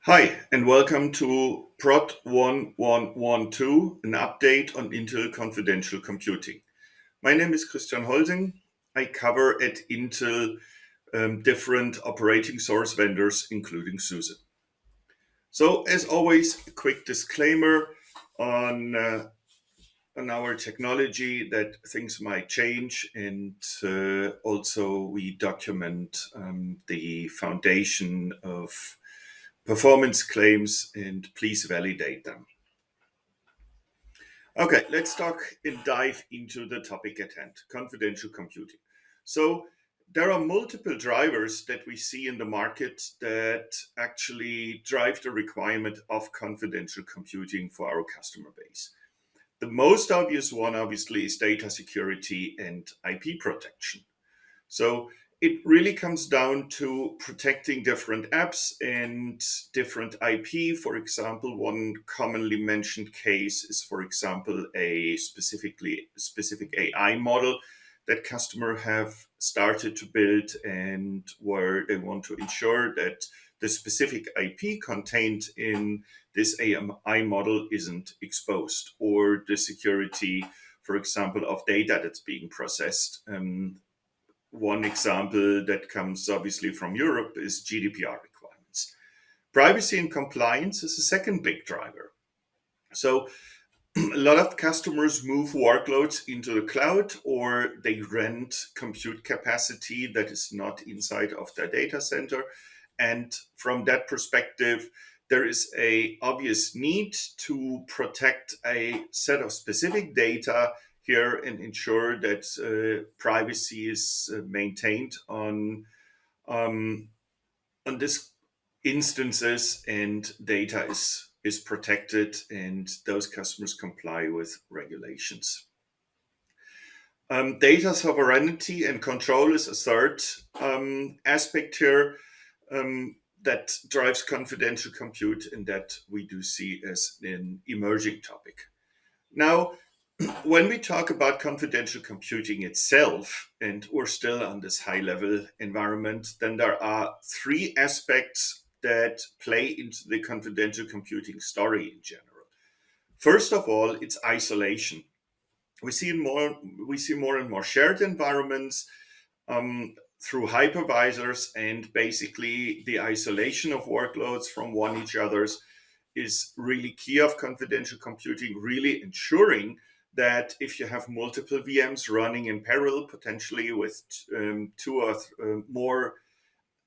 Hi, and welcome to PROD 1112, an update on Intel confidential computing. My name is Christian Holsing. I cover at Intel different operating source vendors, including SUSE. So, as always, a quick disclaimer on, uh, on our technology that things might change, and also we document the foundation of performance claims and please validate them. Okay, let's talk and dive into the topic at hand, confidential computing. So there are multiple drivers that we see in the market that actually drive the requirement of confidential computing for our customer base. The most obvious one, obviously, is data security and IP protection. So it really comes down to protecting different apps and different IP. For example, one commonly mentioned case is, for example, a specific AI model that customer have started to build and where they want to ensure that the specific IP contained in this AI model isn't exposed, or the security, for example, of data that's being processed. One example that comes obviously from Europe is GDPR requirements. Privacy and compliance is a second big driver. So, a lot of customers move workloads into the cloud or they rent compute capacity that is not inside of their data center. And from that perspective, there is a obvious need to protect a set of specific data here and ensure that privacy is maintained um, on this instances and data is protected and those customers comply with regulations. Data sovereignty and control is a third aspect here that drives confidential compute and that we do see as an emerging topic. Now, when we talk about confidential computing itself, and we're still on this high level environment, then there are three aspects that play into the confidential computing story in general. First of all, it's isolation. We see more we see more and more shared environments through hypervisors, and basically the isolation of workloads from one each other's is really key of confidential computing, really ensuring that if you have multiple VMs running in parallel, potentially with two or more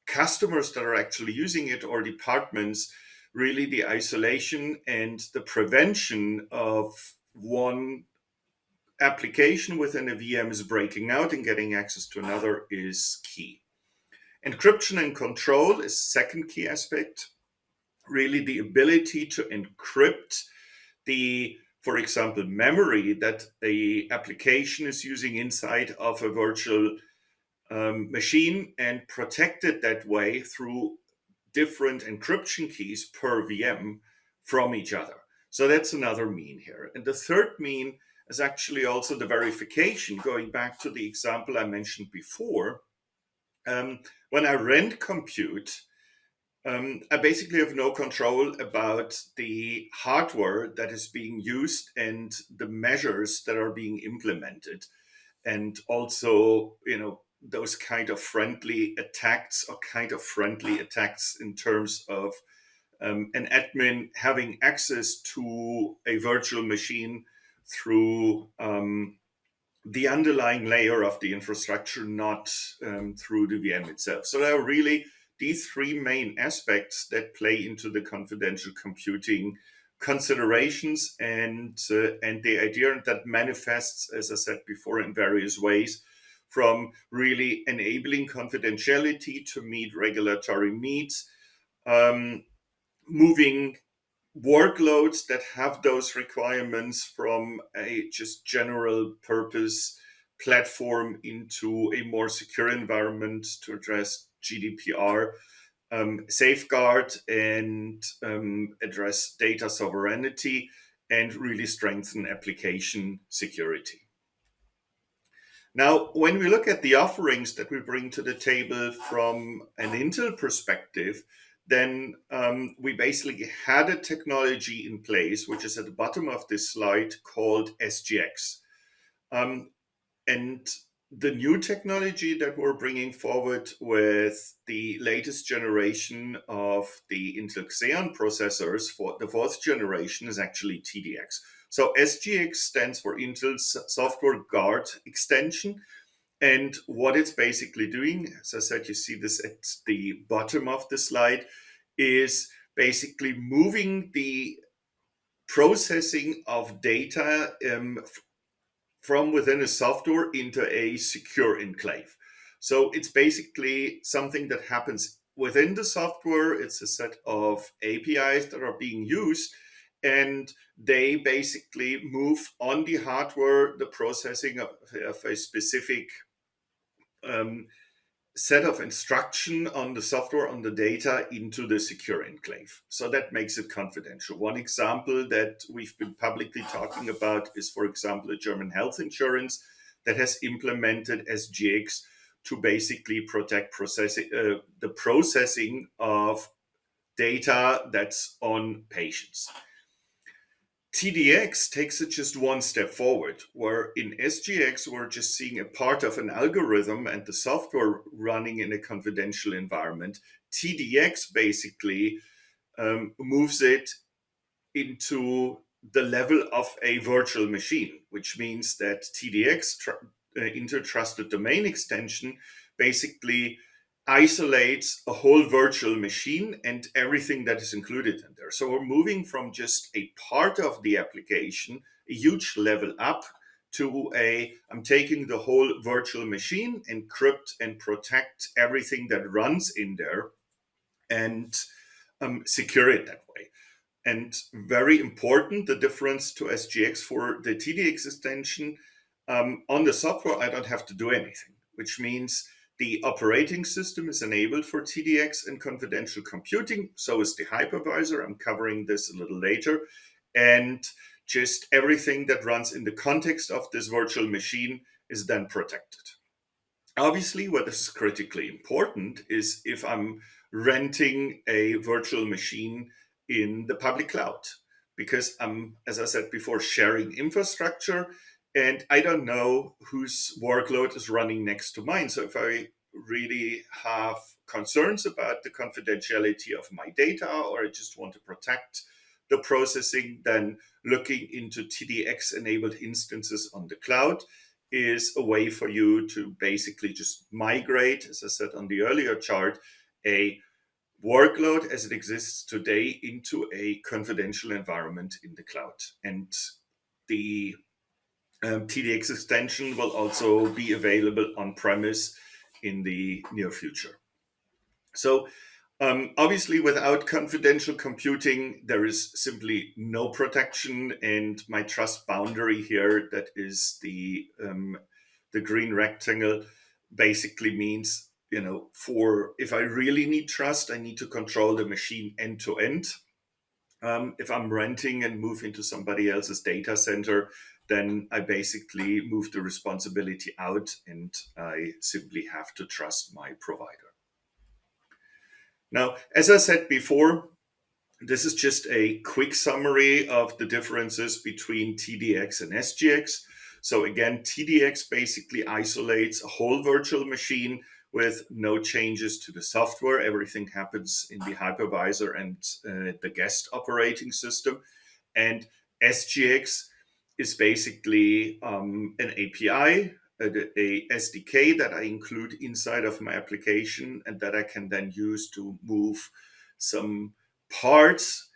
customers that are actually using it or departments, really the isolation and the prevention of one application within a VM is breaking out and getting access to another is key. Encryption and control is second key aspect, really the ability to encrypt the, for example, memory that the application is using inside of a virtual machine and protect it that way through different encryption keys per VM from each other. So that's another mean here. And the third mean is actually also the verification, going back to the example I mentioned before. When I rent compute, I basically have no control about the hardware that is being used and the measures that are being implemented. And also, those kind of friendly attacks or kind of friendly attacks in terms of an admin having access to a virtual machine through the underlying layer of the infrastructure, not through the VM itself. So there are really these three main aspects that play into the confidential computing considerations and the idea that manifests, as I said before, in various ways, from really enabling confidentiality to meet regulatory needs, um, moving workloads that have those requirements from a just general purpose platform into a more secure environment to address GDPR, safeguard and address data sovereignty, and really strengthen application security. Now, when we look at the offerings that we bring to the table from an Intel perspective, then we basically had a technology in place, which is at the bottom of this slide, called SGX. Um, and the new technology that we're bringing forward with the latest generation of the Intel Xeon processors for the fourth generation is actually TDX. So SGX stands for Intel's Software Guard Extension. And what it's basically doing, as I said, you see this at the bottom of the slide, is basically moving the processing of data from within a software into a secure enclave. So it's basically something that happens within the software. It's a set of APIs that are being used, and they basically move on the hardware the processing of a specific um, set of instruction on the software, on the data, into the secure enclave. So that makes it confidential. One example that we've been publicly talking about is, for example, a German health insurance that has implemented SGX to basically protect the processing of data that's on patients. TDX takes it just one step forward, where in SGX, we're just seeing a part of an algorithm and the software running in a confidential environment. TDX basically moves it into the level of a virtual machine, which means that TDX, Inter-Trusted Domain Extension, basically isolates a whole virtual machine and everything that is included in there. So we're moving from just a part of the application, a huge level up, to I'm taking the whole virtual machine, encrypt and protect everything that runs in there, and secure it that way. And very important, the difference to SGX for the TDX extension, on the software, I don't have to do anything, which means the operating system is enabled for TDX and confidential computing. So is the hypervisor. I'm covering this a little later. And just everything that runs in the context of this virtual machine is then protected. Obviously, what is critically important is if I'm renting a virtual machine in the public cloud, because I'm, as I said before, sharing infrastructure, and I don't know whose workload is running next to mine. So if I really have concerns about the confidentiality of my data, or I just want to protect the processing, then looking into TDX enabled instances on the cloud is a way for you to basically just migrate, as I said on the earlier chart, a workload as it exists today into a confidential environment in the cloud. And the TDX extension will also be available on premise in the near future. So obviously, without confidential computing, there is simply no protection. And my trust boundary here, that is the green rectangle, basically means, for if I really need trust, I need to control the machine end to end. If I'm renting and move into somebody else's data center, then I basically move the responsibility out, and I simply have to trust my provider. Now, as I said before, this is just a quick summary of the differences between TDX and SGX. So again, TDX basically isolates a whole virtual machine with no changes to the software. Everything happens in the hypervisor and the guest operating system. And SGX is basically an API, a SDK that I include inside of my application, and that I can then use to move some parts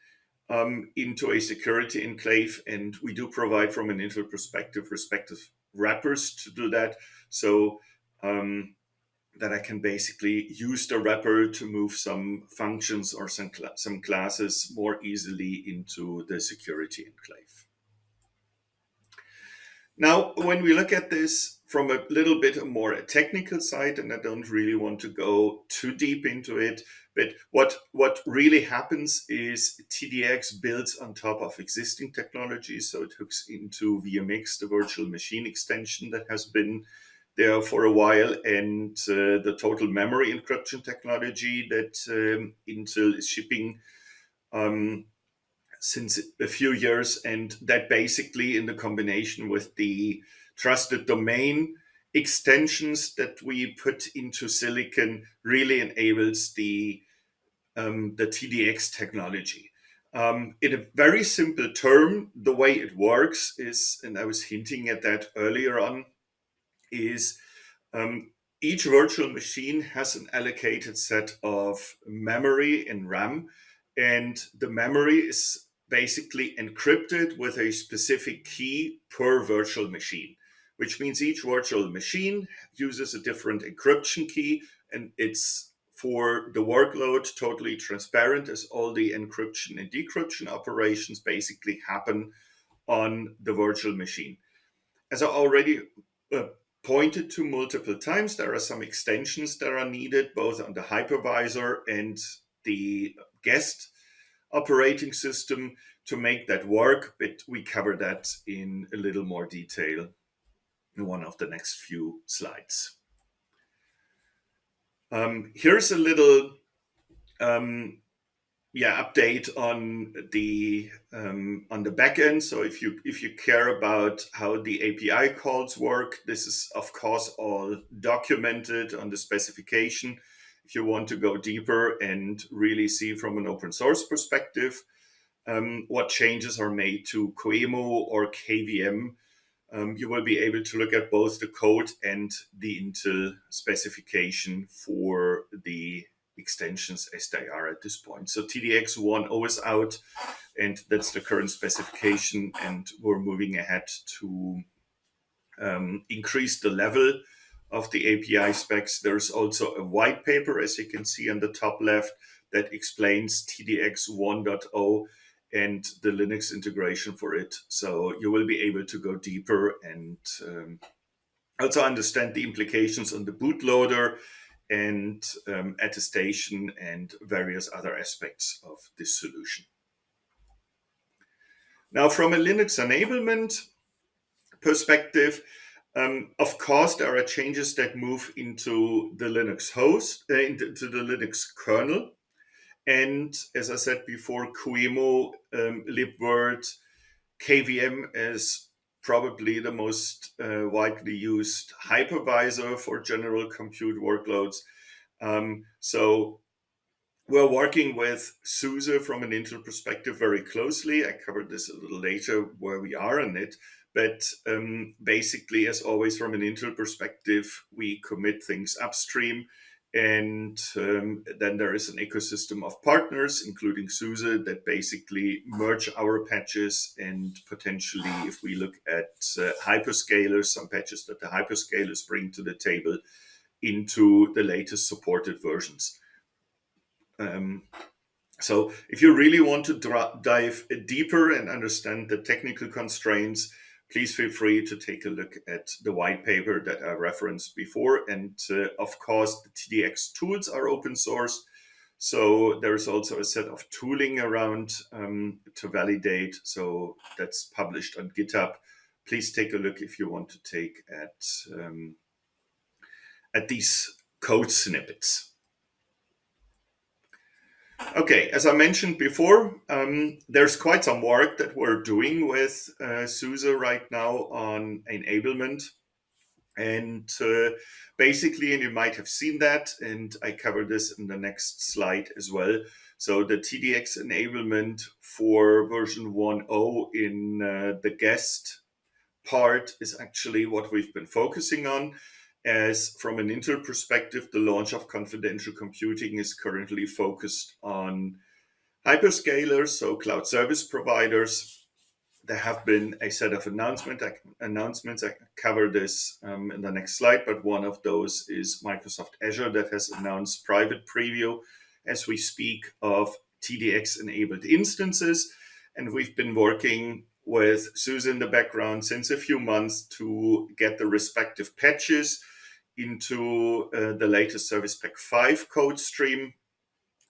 into a security enclave. And we do provide, from an Intel perspective, respective wrappers to do that. So that I can basically use the wrapper to move some functions or some classes more easily into the security enclave. Now, when we look at this from a little bit more a technical side, and I don't really want to go too deep into it, but what really happens is TDX builds on top of existing technologies. So it hooks into VMX, the virtual machine extension that has been there for a while, and the total memory encryption technology that Intel is shipping since a few years, and that basically in the combination with the trusted domain extensions that we put into silicon really enables the TDX technology. In a very simple term, the way it works is, and I was hinting at that earlier on, is um, each virtual machine has an allocated set of memory and RAM, and the memory is basically encrypted with a specific key per virtual machine, which means each virtual machine uses a different encryption key, and it's for the workload totally transparent as all the encryption and decryption operations basically happen on the virtual machine. As I already uh, pointed to multiple times, there are some extensions that are needed both on the hypervisor and the guest operating system to make that work, but we cover that in a little more detail in one of the next few slides. Here's a little um, update on the back end. So if you care about how the API calls work, this is of course all documented on the specification. If you want to go deeper and really see from an open source perspective what changes are made to QEMU or KVM, you will be able to look at both the code and the Intel specification for the extensions as they are at this point. So TDX 1.0 is out, and that's the current specification, and we're moving ahead to increase the level of the API specs. There's also a white paper, as you can see on the top left, that explains TDX 1.0 and the Linux integration for it. So you will be able to go deeper and also understand the implications on the bootloader and attestation and various other aspects of this solution. Now, from a Linux enablement perspective, of course, there are changes that move into the Linux host, into the Linux kernel. And as I said before, QEMU, libvirt, KVM is probably the most widely used hypervisor for general compute workloads. So we're working with SUSE from an Intel perspective very closely. I covered this a little later where we are on it. But basically, as always, from an Intel perspective, we commit things upstream. And then there is an ecosystem of partners, including SUSE, that basically merge our patches and potentially, if we look at hyperscalers, some patches that the hyperscalers bring to the table into the latest supported versions. So if you really want to dive deeper and understand the technical constraints, please feel free to take a look at the white paper that I referenced before. And of course, the TDX tools are open source. So there's also a set of tooling around to validate. So that's published on GitHub. Please take a look if you want to take at these code snippets. Okay, as I mentioned before, there's quite some work that we're doing with SUSE right now on enablement. And basically, and you might have seen that, and I cover this in the next slide as well. So the TDX enablement for version 1.0 in the guest part is actually what we've been focusing on. As from an Intel perspective, the launch of confidential computing is currently focused on hyperscalers, so cloud service providers. There have been a set of announcements. I cover this in the next slide, but one of those is Microsoft Azure that has announced private preview as we speak of TDX-enabled instances. And we've been working with SUSE in the background since a few months to get the respective patches into the latest Service Pack 5 code stream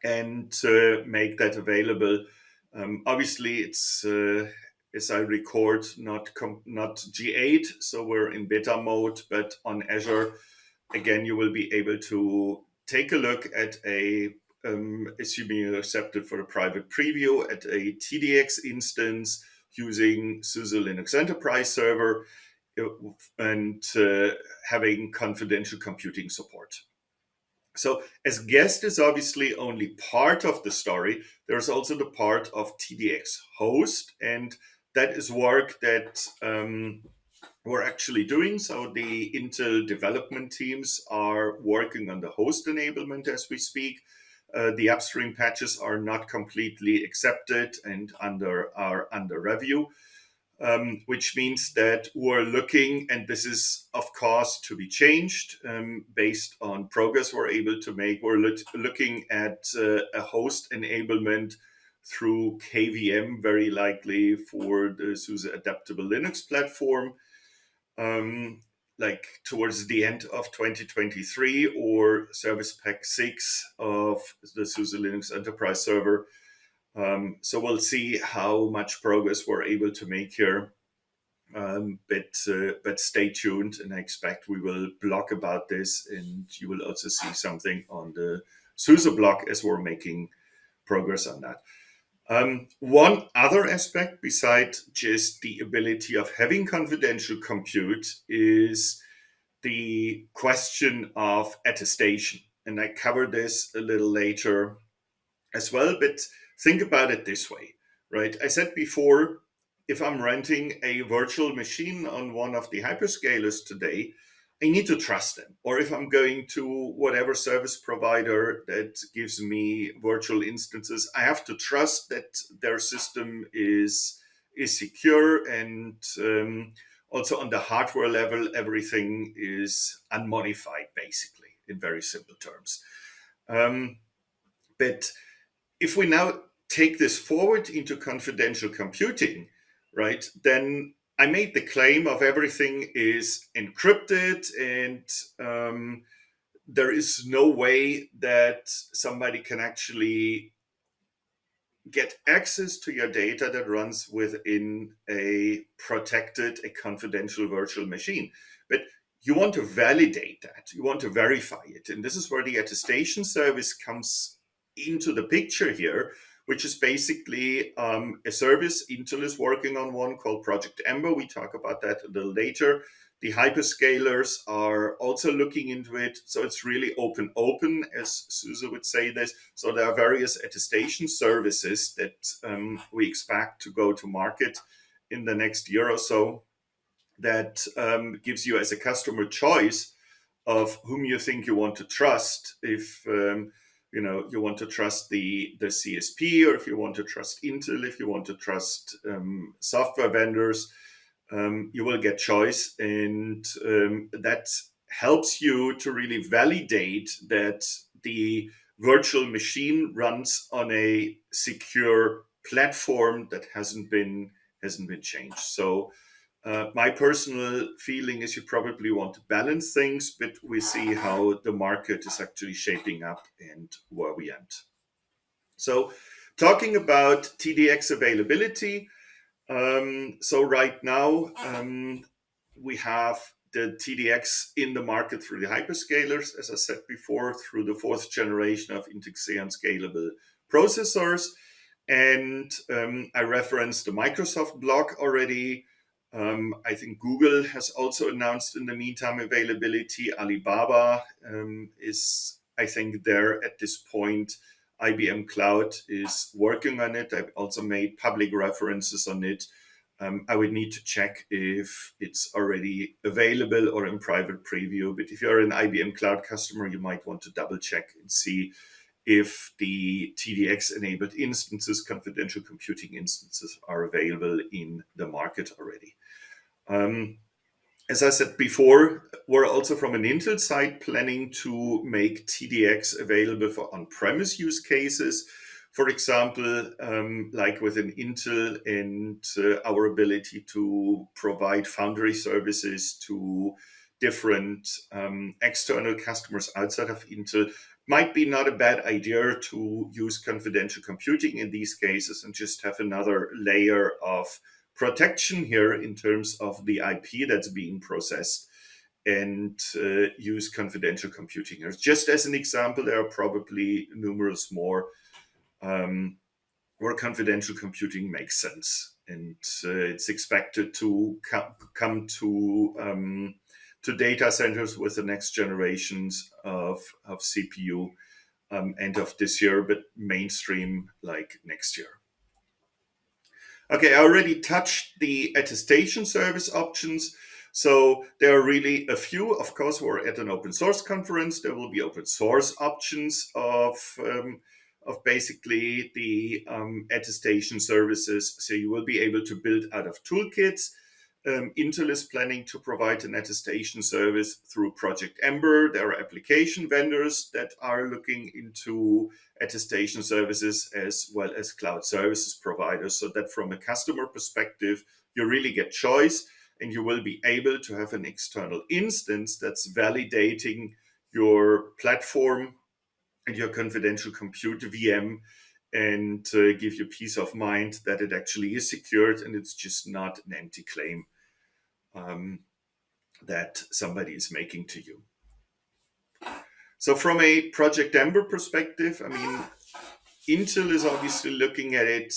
and make that available. Obviously, it's as I record, not G8, so we're in beta mode, but on Azure. Again, you will be able to take a look at assuming you're accepted for a private preview, at a TDX instance using SUSE Linux Enterprise Server and having confidential computing support. So as guest is obviously only part of the story, there's also the part of TDX host, and that is work that we're actually doing. So the Intel development teams are working on the host enablement as we speak. The upstream patches are not completely accepted and are under review. Which means that we're looking, and this is of course to be changed based on progress we're able to make. We're looking at a host enablement through KVM, very likely for the SUSE Adaptable Linux platform, like towards the end of 2023, or Service Pack 6 of the SUSE Linux Enterprise Server. So we'll see how much progress we're able to make here. But stay tuned, and I expect we will blog about this, and you will also see something on the SUSE blog as we're making progress on that. One other aspect besides just the ability of having confidential compute is the question of attestation. And I cover this a little later as well, but think about it this way, right? I said before, if I'm renting a virtual machine on one of the hyperscalers today, I need to trust them. Or if I'm going to whatever service provider that gives me virtual instances, I have to trust that their system is secure, and also on the hardware level, everything is unmodified, basically, in very simple terms. But if we now take this forward into confidential computing, right, then I made the claim of everything is encrypted, and there is no way that somebody can actually get access to your data that runs within a protected, a confidential virtual machine. But you want to validate that, you want to verify it. And this is where the attestation service comes into the picture here, which is basically a service. Intel is working on one called Project Ember. We talk about that a little later. The hyperscalers are also looking into it. So it's really open, as SUSE would say this. So there are various attestation services that we expect to go to market in the next year or so, that gives you as a customer choice of whom you think you want to trust. If you want to trust the CSP, or if you want to trust Intel, if you want to trust software vendors, you will get choice, and that helps you to really validate that the virtual machine runs on a secure platform that hasn't been changed. So my personal feeling is you probably want to balance things, but we see how the market is actually shaping up and where we end. So talking about TDX availability, so right now we have the TDX in the market through the hyperscalers, as I said before, through the fourth generation of Intel Xeon scalable processors. And I referenced the Microsoft blog already. I think Google has also announced in the meantime availability. Alibaba is, I think, there at this point. IBM Cloud is working on it. I've also made public references on it. I would need to check if it's already available or in private preview. But if you're an IBM Cloud customer, you might want to double check and see if the TDX-enabled instances, confidential computing instances, are available in the market already. As I said before, we're also from an Intel side planning to make TDX available for on-premise use cases. For example, like within Intel and our ability to provide foundry services to different external customers outside of Intel, might be not a bad idea to use confidential computing in these cases and just have another layer of protection here in terms of the IP that's being processed, and use confidential computing here. Just as an example, there are probably numerous more where confidential computing makes sense, and it's expected to come to data centers with the next generations of CPU end of this year, but mainstream like next year. Okay, I already touched the attestation service options. So there are really a few. Of course, we're at an open source conference. There will be open source options of basically the attestation services. So you will be able to build out of toolkits. Intel is planning to provide an attestation service through Project Ember. There are application vendors that are looking into attestation services as well as cloud services providers, so that from a customer perspective, you really get choice, and you will be able to have an external instance that's validating your platform and your confidential compute VM, and give you peace of mind that it actually is secured and it's just not an empty claim that somebody is making to you. So from a Project Ember perspective, I mean, Intel is obviously looking at it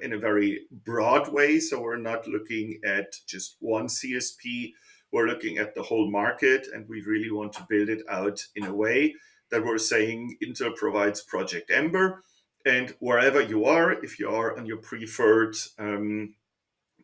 in a very broad way. So we're not looking at just one CSP. We're looking at the whole market, and we really want to build it out in a way that we're saying Intel provides Project Ember. And wherever you are, if you are on your preferred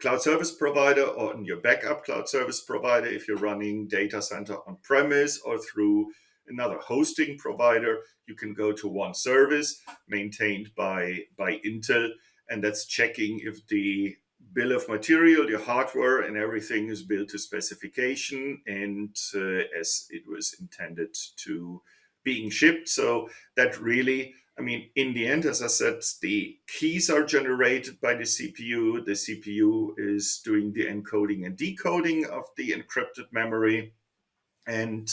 cloud service provider or on your backup cloud service provider, if you're running data center on premise or through another hosting provider, you can go to one service maintained by Intel, and that's checking if the bill of material, your hardware and everything is built to specification and as it was intended to being shipped. So that really, I mean, in the end, as I said, the keys are generated by the CPU. The CPU is doing the encoding and decoding of the encrypted memory. And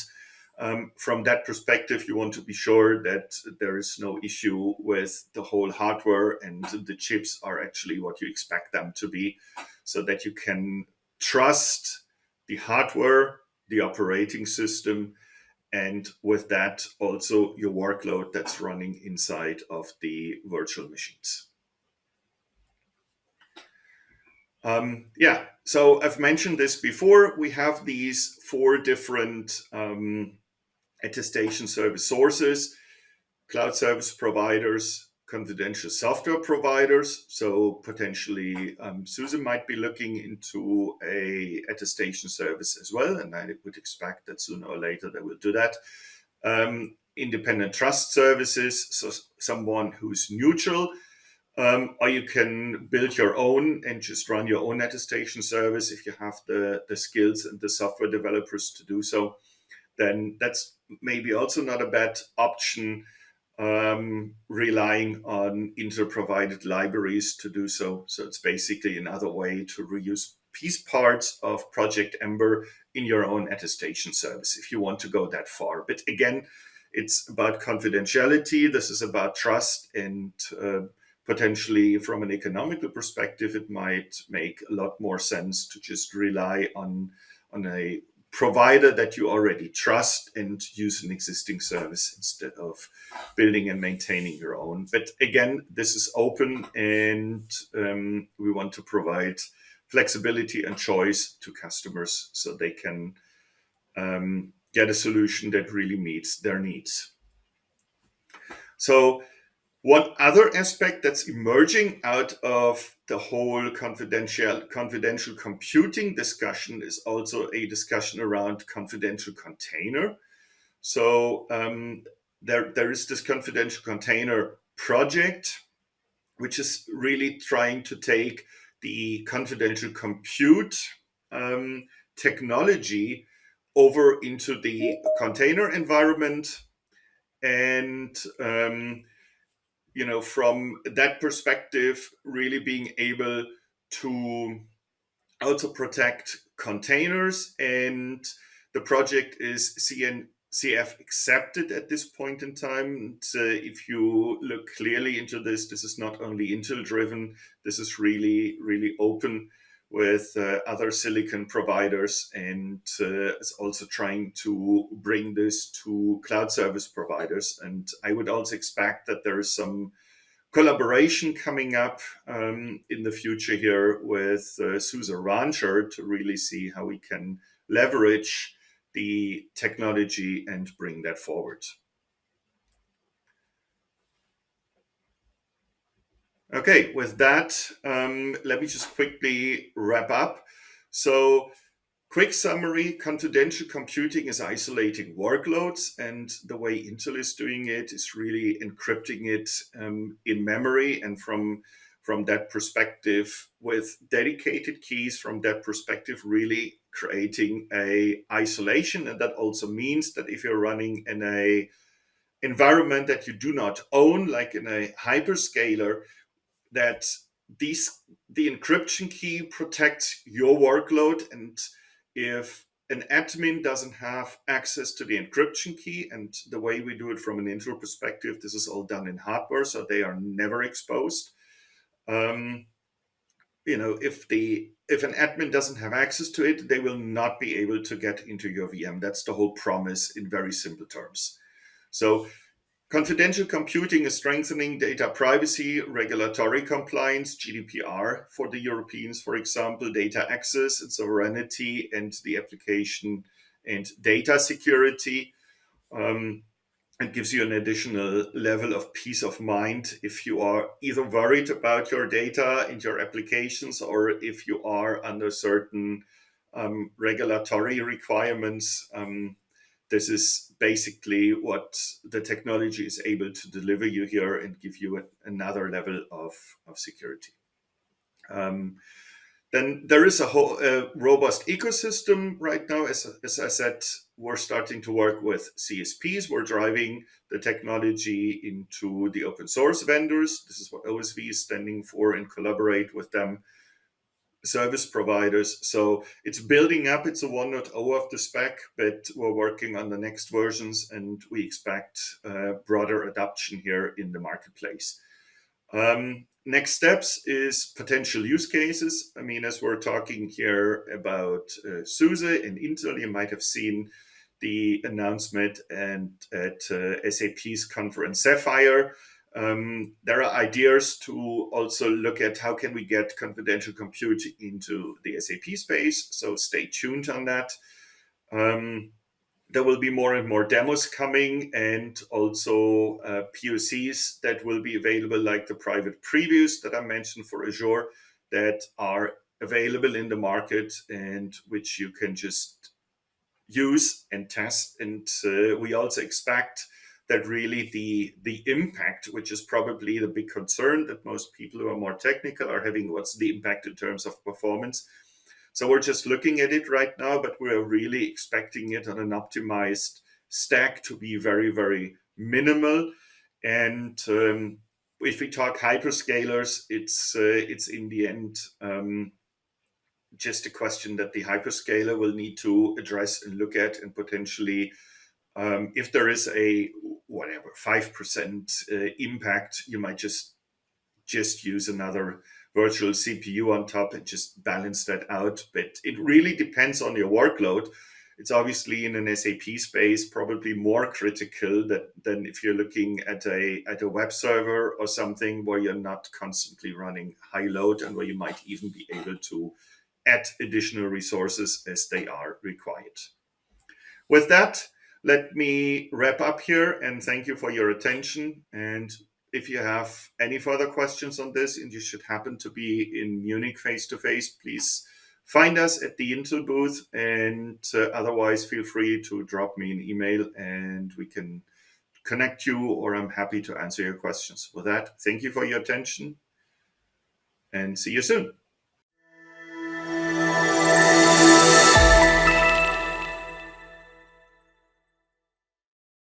from that perspective, you want to be sure that there is no issue with the whole hardware and the chips are actually what you expect them to be, so that you can trust the hardware, the operating system, and with that also your workload that's running inside of the virtual machines. So I've mentioned this before. We have these 4 different attestation service sources: cloud service providers, confidential software providers. So potentially SUSE might be looking into a attestation service as well, and I would expect that sooner or later they will do that. Independent trust services, so someone who's neutral, or you can build your own and just run your own attestation service if you have the skills and the software developers to do so. Then that's maybe also not a bad option, relying on Intel-provided libraries to do so. So it's basically another way to reuse piece parts of Project Ember in your own attestation service if you want to go that far. But again, it's about confidentiality. This is about trust, and potentially from an economical perspective, it might make a lot more sense to just rely on a provider that you already trust and use an existing service instead of building and maintaining your own. But again, this is open, and we want to provide flexibility and choice to customers so they can get a solution that really meets their needs. So one other aspect that's emerging out of the whole confidential computing discussion is also a discussion around confidential container. So there is this confidential container project, which is really trying to take the confidential compute technology over into the container environment, and from that perspective, really being able to also protect containers. And the project is CNCF accepted at this point in time. And, if you look clearly into this, this is not only Intel driven, this is really, really open. with other silicon providers, and is also trying to bring this to cloud service providers. And I would also expect that there is some collaboration coming up in the future here with SUSE Rancher to really see how we can leverage the technology and bring that forward. Okay, with that, let me just quickly wrap up. So, quick summary: confidential computing is isolating workloads, and the way Intel is doing it is really encrypting it in memory. And from that perspective, with dedicated keys, from that perspective, really creating a isolation. And that also means that if you're running in a environment that you do not own, like in a hyperscaler, that the encryption key protects your workload, and if an admin doesn't have access to the encryption key, and the way we do it from an Intel perspective, this is all done in hardware, so they are never exposed. Um, if an admin doesn't have access to it, they will not be able to get into your VM. That's the whole promise in very simple terms. So confidential computing is strengthening data privacy, regulatory compliance, GDPR for the Europeans, for example, data access and sovereignty, and the application and data security. It gives you an additional level of peace of mind if you are either worried about your data and your applications, or if you are under certain regulatory requirements. This is basically what the technology is able to deliver you here and give you another level of security. Then there is a whole robust ecosystem right now. As I said, we're starting to work with CSPs. We're driving the technology into the open source vendors. This is what OSV is standing for, and collaborate with them, service providers. So it's building up. It's a 1.0 of the spec, but we're working on the next versions, and we expect broader adoption here in the marketplace. Next steps is potential use cases. I mean, as we're talking here about SUSE and Intel, you might have seen the announcement and at SAP's conference Sapphire. There are ideas to also look at how can we get confidential compute into the SAP space. So stay tuned on that. There will be more and more demos coming, and also POCs that will be available, like the private previews that I mentioned for Azure, that are available in the market and which you can just use and test. And we also expect that really the impact, which is probably the big concern that most people who are more technical are having, what's the impact in terms of performance. So we're just looking at it right now, but we're really expecting it on an optimized stack to be very, very minimal. And if we talk hyperscalers, it's in the end just a question that the hyperscaler will need to address and look at, and potentially, if there is a 5% impact, you might just use another virtual CPU on top and just balance that out. But it really depends on your workload. It's obviously in an SAP space probably more critical than if you're looking at a web server or something where you're not constantly running high load, and where you might even be able to add additional resources as they are required. With that, let me wrap up here and thank you for your attention. And if you have any further questions on this, and you should happen to be in Munich face to face, please find us at the Intel booth. And otherwise, feel free to drop me an email and we can connect you, or I'm happy to answer your questions. With that, thank you for your attention and see you soon.